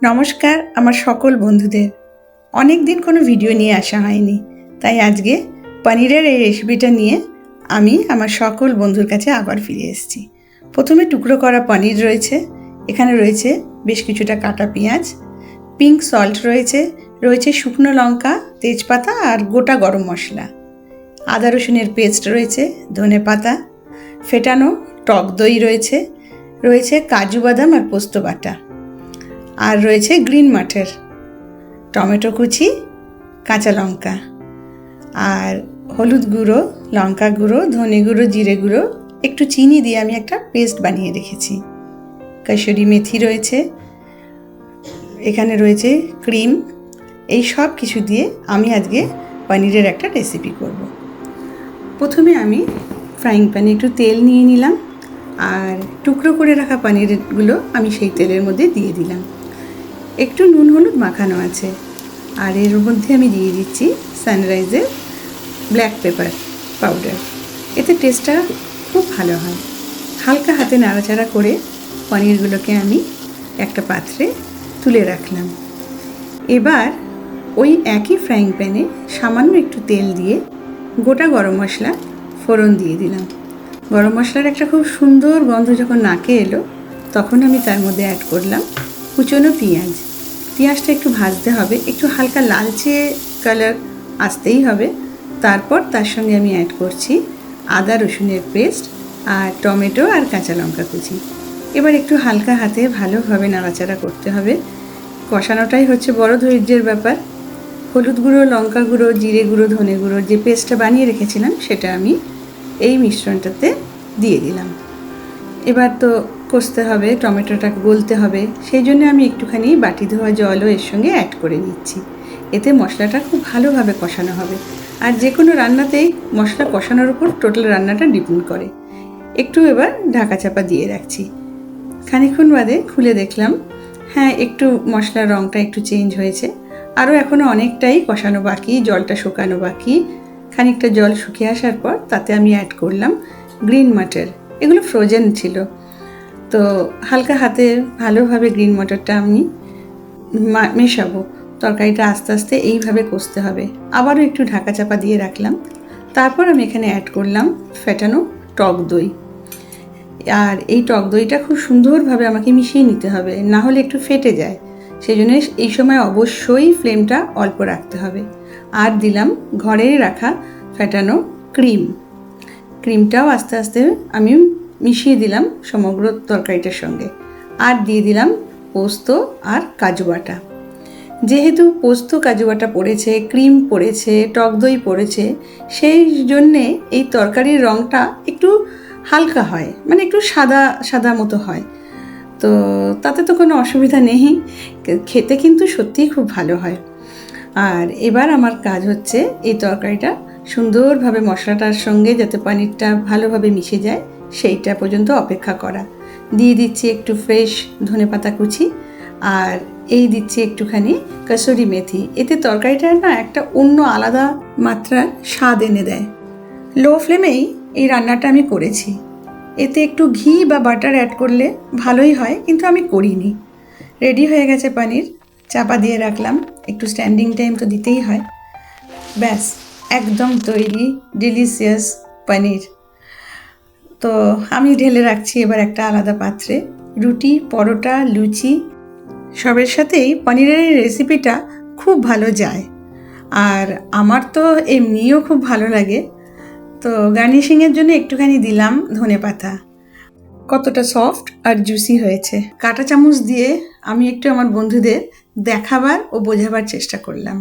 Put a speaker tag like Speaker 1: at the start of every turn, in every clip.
Speaker 1: নমস্কার আমার সকল বন্ধুদের। অনেক দিন কোনো ভিডিও নিয়ে আসা হয়নি, তাই আজকে পনিরের এই রেসিপিটা নিয়ে আমি আমার সকল বন্ধুর কাছে আবার ফিরে এসেছি। প্রথমে টুকরো করা পনির রয়েছে, এখানে রয়েছে বেশ কিছুটা কাটা পেঁয়াজ, পিঙ্ক সল্ট রয়েছে রয়েছে শুকনো লঙ্কা, তেজপাতা আর গোটা গরম মশলা, আদা রসুনের পেস্ট রয়েছে, ধনেপাতা, ফেটানো টক দই রয়েছে কাজু বাদাম আর পোস্ত বাটা, আর রয়েছে গ্রিন মাটার, টমেটো কুচি, কাঁচা লঙ্কা, আর হলুদ গুঁড়ো, লঙ্কা গুঁড়ো, ধনে গুঁড়ো, জিরে গুঁড়ো, একটু চিনি দিয়ে আমি একটা পেস্ট বানিয়ে রেখেছি। কসুরি মেথি রয়েছে, এখানে রয়েছে ক্রিম। এই সব কিছু দিয়ে আমি আজকে পনিরের একটা রেসিপি করব। প্রথমে আমি ফ্রাইং প্যানে একটু তেল নিয়ে নিলাম, আর টুকরো করে রাখা পনিরগুলো আমি সেই তেলের মধ্যে দিয়ে দিলাম। একটু নুন হলুদ মাখানো আছে, আর এর মধ্যে আমি দিয়ে দিচ্ছি সানরাইজের ব্ল্যাক পেপার পাউডার। এতে টেস্টটা খুব ভালো হয়। হালকা হাতে নাড়াচাড়া করে পনিরগুলোকে আমি একটা পাত্রে তুলে রাখলাম। এবার ওই একই ফ্রাইং প্যানে সামান্য একটু তেল দিয়ে গোটা গরম মশলা ফোড়ন দিয়ে দিলাম। গরম মশলার একটা খুব সুন্দর গন্ধ যখন নাকে এলো, তখন আমি তার মধ্যে অ্যাড করলাম কুচনো পেঁয়াজ। পেঁয়াজটা একটু ভাজতে হবে, একটু হালকা লালচে কালার আসতেই হবে। তারপর তার সঙ্গে আমি অ্যাড করছি আদা রসুনের পেস্ট আর টমেটো আর কাঁচা লঙ্কা কুচি। এবার একটু হালকা হাতে ভালোভাবে নাড়াচাড়া করতে হবে। কষানোটাই হচ্ছে বড় ধৈর্যের ব্যাপার। হলুদ গুঁড়ো, লঙ্কা গুঁড়ো, জিরে গুঁড়ো, ধনে গুঁড়ো যে পেস্টটা বানিয়ে রেখেছিলাম সেটা আমি এই মিশ্রণটাতে দিয়ে দিলাম। এবার তো কষতে হবে, টমেটোটা গলতে হবে, সেই জন্য আমি একটুখানি বাটি ধোয়া জলও এর সঙ্গে অ্যাড করে নিচ্ছি। এতে মশলাটা খুব ভালোভাবে কষানো হবে। আর যে কোনো রান্নাতেই মশলা কষানোর উপর টোটাল রান্নাটা ডিপেন্ড করে। একটু এবার ঢাকা চাপা দিয়ে রাখছি। খানিকক্ষণ বাদে খুলে দেখলাম, হ্যাঁ, একটু মশলার রঙটা একটু চেঞ্জ হয়েছে। আরও এখনও অনেকটাই কষানো বাকি, জলটা শুকানো বাকি। খানিকটা জল শুকিয়ে আসার পর তাতে আমি অ্যাড করলাম গ্রিন মাটার। এগুলো ফ্রোজেন ছিল, তো হালকা হাতে ভালোভাবে গ্রিন মাটারটা আমি মেশাবো। তরকারিটা আস্তে আস্তে এইভাবে কষতে হবে। আবারও একটু ঢাকা চাপা দিয়ে রাখলাম। তারপর আমি এখানে অ্যাড করলাম ফেটানো টক দই। আর এই টক দইটা খুব সুন্দরভাবে আমাকে মিশিয়ে নিতে হবে, না হলে একটু ফেটে যায়। সেই জন্য এই সময় অবশ্যই ফ্লেমটা অল্প রাখতে হবে। আর দিলাম ঘরেই রাখা ফেটানো ক্রিমটাও আস্তে আস্তে আমি মিশিয়ে দিলাম সমগ্র তরকারিটার সঙ্গে। আর দিয়ে দিলাম পোস্ত আর কাজু বাটা। যেহেতু পোস্ত কাজু বাটা পড়েছে, ক্রিম পড়েছে, টক দই পড়েছে, সেই জন্যে এই তরকারির রঙটা একটু হালকা হয়, মানে একটু সাদা সাদা মতো হয়। তো তাতে তো কোনো অসুবিধা নেই, খেতে কিন্তু সত্যিই খুব ভালো হয়। আর এবার আমার কাজ হচ্ছে এই তরকারিটা সুন্দরভাবে মশলাটার সঙ্গে যাতে পনিরটা ভালোভাবে মিশে যায় সেইটা পর্যন্ত অপেক্ষা করা। দিয়ে দিচ্ছি একটু ফ্রেশ ধনেপাতা কুচি, আর এই দিচ্ছি একটুখানি কসুরি মেথি। এতে তরকারিটার না একটা অন্য আলাদা মাত্রার স্বাদ এনে দেয়। লো ফ্লেমেই এই রান্নাটা আমি করেছি। এতে একটু ঘি বা বাটার অ্যাড করলে ভালোই হয়, কিন্তু আমি করিনি। রেডি হয়ে গেছে পনির, চাপা দিয়ে রাখলাম। একটু স্ট্যান্ডিং টাইম তো দিতেই হয়। ব্যাস, একদম তৈরি ডিলিশিয়াস পনির। তো আমি ঢেলে রাখছি এবার একটা আলাদা পাত্রে। রুটি, পরোটা, লুচি সবের সাথেই পনিরের এই রেসিপিটা খুব ভালো যায়। আর আমার তো এমনিও খুব ভালো লাগে। তো গার্নিশিংয়ের জন্য একটুখানি দিলাম ধনেপাতা। কতটা সফট আর জুসি হয়েছে। কাঁটা চামচ দিয়ে আমি একটু আমার বন্ধুদের দেখাবার ও বোঝাবার চেষ্টা করলাম।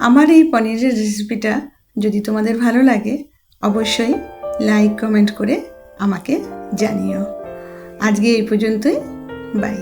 Speaker 1: আমার এই পনিরের রেসিপিটা যদি তোমাদের ভালো লাগে, অবশ্যই লাইক কমেন্ট করে আমাকে জানিও। আজকে এই পর্যন্তই, বাই।